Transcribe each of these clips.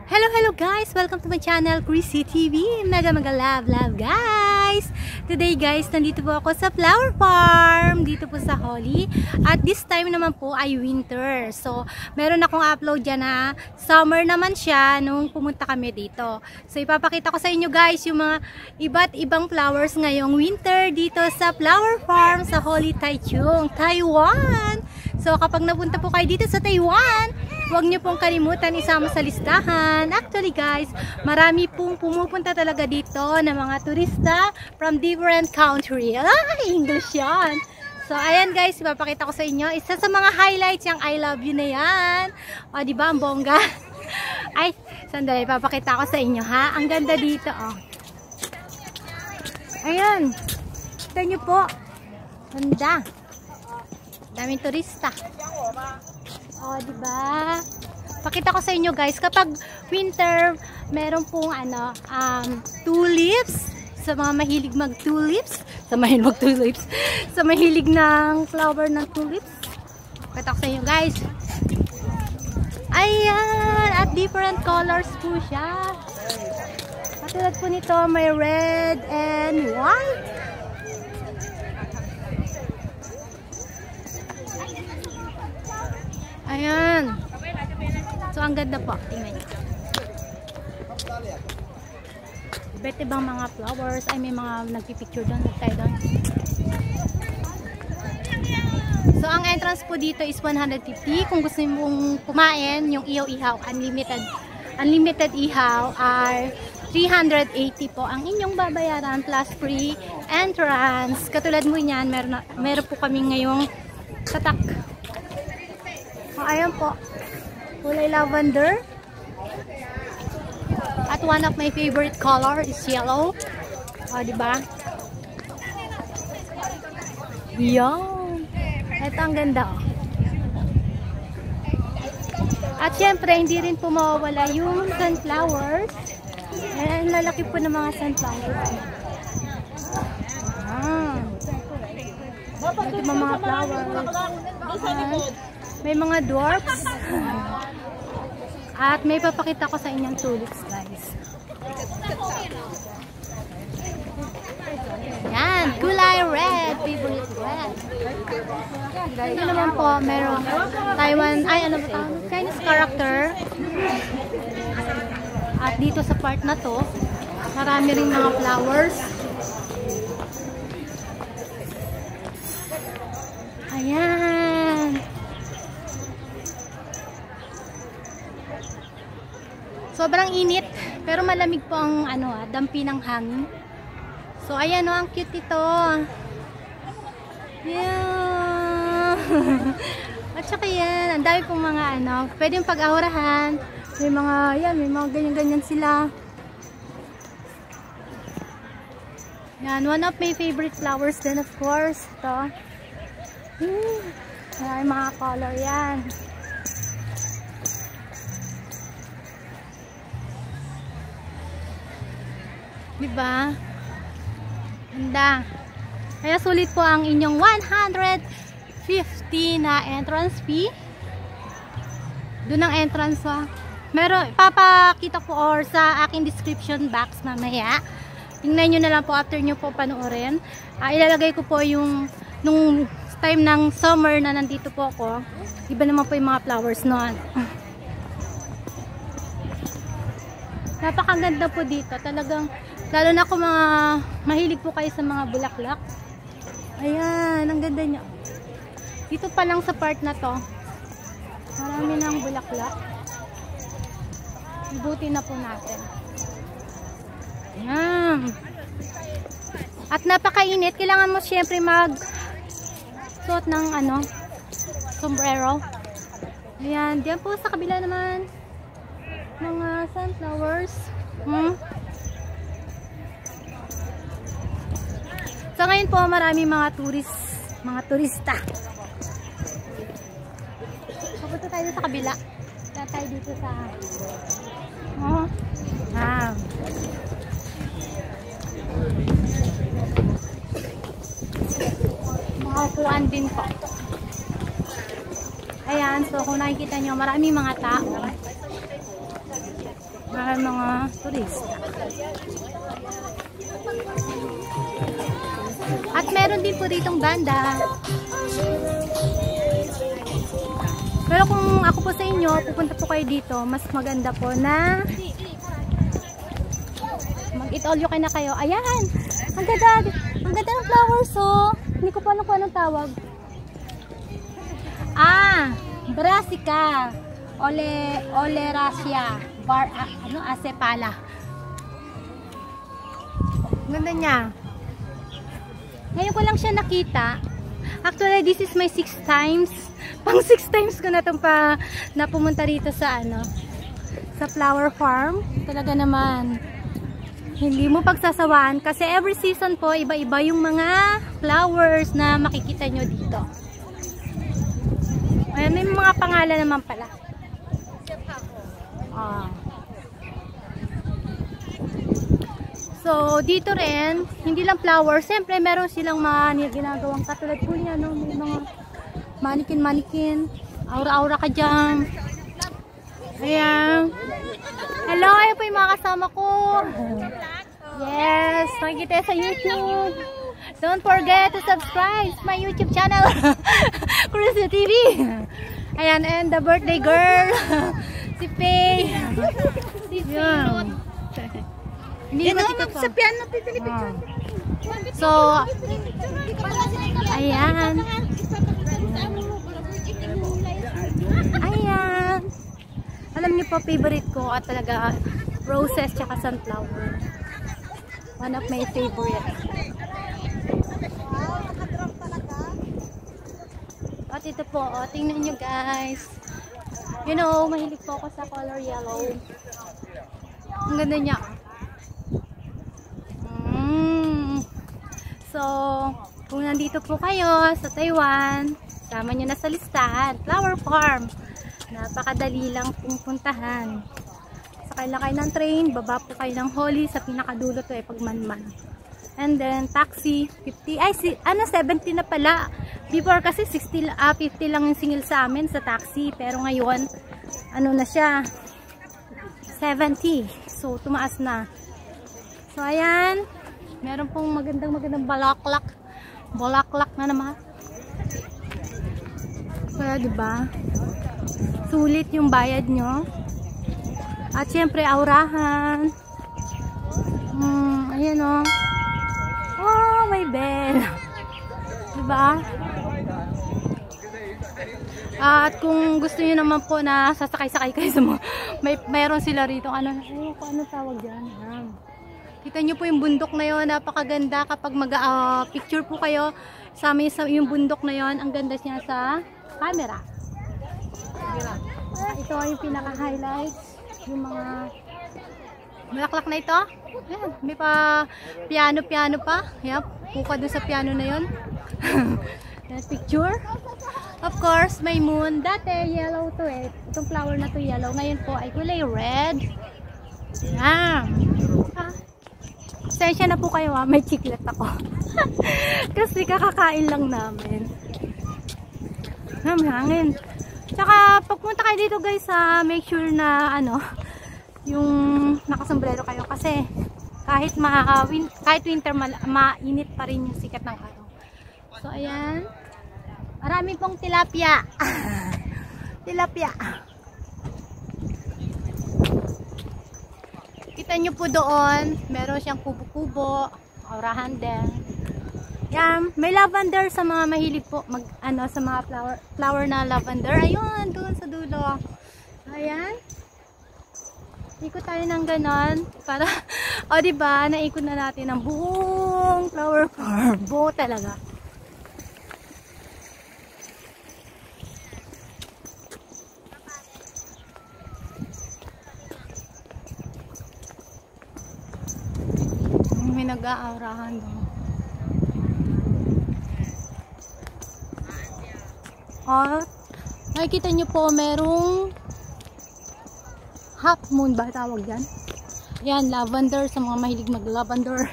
Hello guys! Welcome to my channel, Chrissy TV. Mega love guys! Today guys, nandito po ako sa flower farm dito po sa Holly. At this time naman po ay winter. So, meron akong upload dyan na summer naman siya nung pumunta kami dito. So, ipapakita ko sa inyo guys yung mga iba't ibang flowers ngayong winter dito sa flower farm sa Holly, Taichung, Taiwan. So, kapag napunta po kayo dito sa Taiwan, huwag niyo pong kalimutan isama sa listahan. Actually guys, marami pong pumupunta talaga dito na mga turista from different country. Ay, English yan. So, ayan guys, ipapakita ko sa inyo. Isa sa mga highlights yung I love you na yan. O, diba ang bongga? Ay, sandali, ipapakita ko sa inyo ha. Ang ganda dito, oh. Ayan. Kita nyo po. Ganda. Daming turista. Oh, diba? Pakita ko sa inyo guys, kapag winter, meron pong tulips. Sa mga mahilig mag-tulips. Sa mahilig ng flower ng tulips. Pakita ko sa inyo guys. Ayan! At different colors po siya. Katulad po nito, may red and white. Ayan. So, ang ganda po. Tingnan nyo. Iba't ibang mga flowers. Ay, may mga nagpipicture doon. Nagtay doon. So, ang entrance po dito is 150. Kung gusto mong kumain, yung ihaw-ihaw, unlimited ihaw, are 380 po ang inyong babayaran plus free entrance. Katulad mo yan, meron po kami ngayong tatak. Ayan po, kulay lavender. At one of my favorite color is yellow. O, diba? Yan. Ito ang ganda. At syempre, hindi rin po mawawala yung sunflowers. Ayan, lalaki po ng mga sunflowers. Ito mga flowers. May mga dwarfs. At may papakita ko sa inyong tulips guys. Yan, kulay red, favorite red. Ito naman po, meron Taiwan, Chinese character. At dito sa part na to, marami rin mga flowers. Ayan. Sobrang init, pero malamig po ang dampi ng hangin. So ayan ang cute ito. Yeah. At saka yan, ang dami pong mga pwedeng pag-ahurahan. May mga ganyan-ganyan sila. Yan, one of my favorite flowers din of course. Ito. May mga color yan. Diba? Ganda. Kaya sulit po ang inyong 150 na entrance fee. Doon ang entrance meron, papakita ko or sa aking description box mamaya. Tingnan nyo na lang po after nyo po panoorin. Ilalagay ko po yung nung time ng summer na nandito po ako. Iba naman po yung mga flowers noon. Napakaganda po dito. Talagang lalo na kung mga mahilig po kayo sa mga bulaklak. Ayan, ang ganda niya. Dito pa lang sa part na to, marami ng bulaklak. Ibuti na po natin. Ayan. At napakainit. Kailangan mo syempre suot ng sombrero. Ayan, diyan po sa kabila naman mga sunflowers. So ngayon po marami mga turista. Pupunta tayo sa kabila. Punta tayo dito sa mga upuan din po. Ayan, so kung nakikita nyo, maraming mga tao. Maraming mga turista. At meron din po ditong banda. Pero kung ako po sa inyo, pupunta po kayo dito, mas maganda po na mag-eat all you can na kayo. Ayan! Ang ganda ng flowers, oh. Hindi ko pa alam kung anong tawag. Brassica. Oleracea. Acepala. Ganda niya. Ngayon ko lang siya nakita. Actually, this is my 6th times. Pang 6 times ko na itong na pumunta rito sa sa flower farm. Talaga naman, hindi mo pagsasawaan kasi every season po, iba-iba yung mga flowers na makikita nyo dito. Ayan, may mga pangalan naman pala. So, dito rin, hindi lang flowers. Siyempre, meron silang mga ginagawang katulad po niya, no? May mga manikin. Aura-aura ka dyan. Ayan. Hello, ayun po yung mga kasama ko. Yes, makikita sa YouTube. Don't forget to subscribe to my YouTube channel, Chrissy TV. Ayan, and the birthday girl, si Faye. Si Faye. Hindi ko sa piano So, ayan. Ayan. Alam niyo po, favorite ko at talaga roses tsaka sunflower. One of my favorite. At ito po, tingnan nyo guys. You know, mahilig po ako sa color yellow. Ang ganda niya. So, kung nandito po kayo sa Taiwan, sama nyo na sa listahan, Flower Farm. Napakadali lang pong puntahan. Sakay lang kayo ng train, baba po kayo ng Holly sa pinakadulo to Pagmanman. And then, taxi, 50, 70 na pala. Before kasi 50 lang yung singil sa amin sa taxi. Pero ngayon, na siya, 70. So, tumaas na. So, ayan. Meron pong magandang balaklak. Balaklak na naman. Kaya, diba? Sulit yung bayad nyo. At syempre, aurahan. Ayan o. Oh, may bell. Diba? At kung gusto niyo naman po na sasakay-sakay kayo sa mga, mayroon sila rito. Ano tawag dyan? Kita nyo po yung bundok na yon, napakaganda kapag mag-picture po kayo sa yung bundok na yon, ang ganda niya sa camera. Ito yung pinaka-highlights, yung mga bulaklak na ito. Ayan, may pa piano pa. Ayan, puka doon sa piano na yon. Picture. Of course, may moon. Dati yellow to itong flower na to yellow. Ngayon po ay kulay red. Ayan. Sensya na po kayo may chiclet ako. Kasi kakakain lang namin. Hangin. Tsaka pagpunta kayo dito guys, make sure na yung nakasombrero kayo kasi kahit winter mainit pa rin yung sikat ng araw. So ayan. Marami pong tilapia. Tilapia. Kita nyo po doon, meron siyang kubo-kubo, aurahan din. Yan, may lavender sa mga mahilig po sa mga flower na lavender. Ayun, doon sa dulo. Ayan. Ikot tayo ng ganon para diba, naikot na natin ang buong flower farm. Buo talaga. May nag-aarahan doon. Nakikita nyo po merong half moon ba tawag yan? Yan, lavender sa mga mahilig mag-lavender.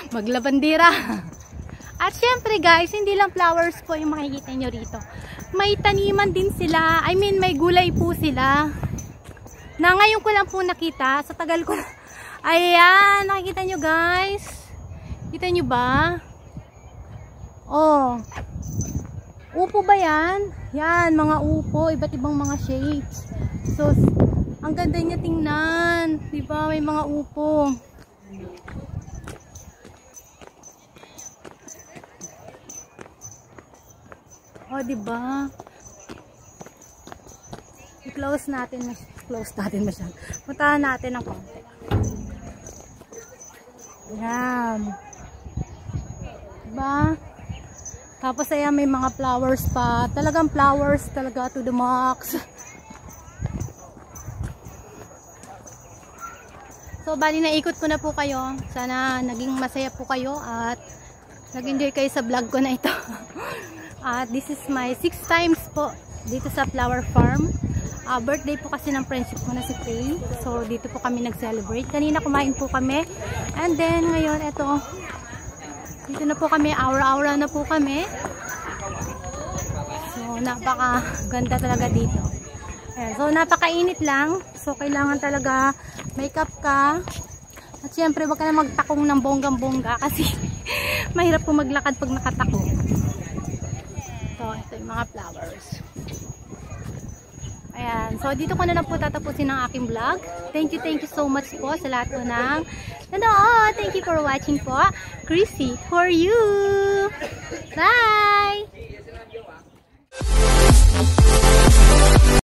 Maglabandera. At syempre guys, hindi lang flowers po yung makikita nyo rito. may taniman din sila. I mean, may gulay po sila. Na ngayon ko lang po nakita. Sa tagal ko. Ayan, nakikita nyo guys. Kita nyo ba? Oh. Upo ba yan? Yan, mga upo. Iba't ibang mga shapes. So, ang ganda niya tingnan. Diba? May mga upo. Oh, diba? I-close natin. Close natin masyado. Puntahan natin ng konti. Ayan. Diba? Tapos ayan, may mga flowers pa. Talagang flowers talaga to the max. So, bali naikot ko na po kayo. Sana naging masaya po kayo at nag-enjoy kayo sa vlog ko na ito. At this is my 6th times po dito sa flower farm. Birthday po kasi ng friendship ko na si Faye. So, dito po kami nag-celebrate. Kanina kumain po kami. And then, ngayon, eto. Dito na po kami. Aura-aura na po kami. So, napaka-ganda talaga dito. Ayan. So, napaka-init lang. So, kailangan talaga make up ka. At syempre, wag ka na magtakong ng bonggang-bongga kasi mahirap po maglakad pag nakatakong. So, ito yung mga flowers. Ayan. So, dito ko na lang po tatapusin ang aking vlog. Thank you so much po sa lahat po ng nanood. Thank you for watching po. Chrissy for you. Bye!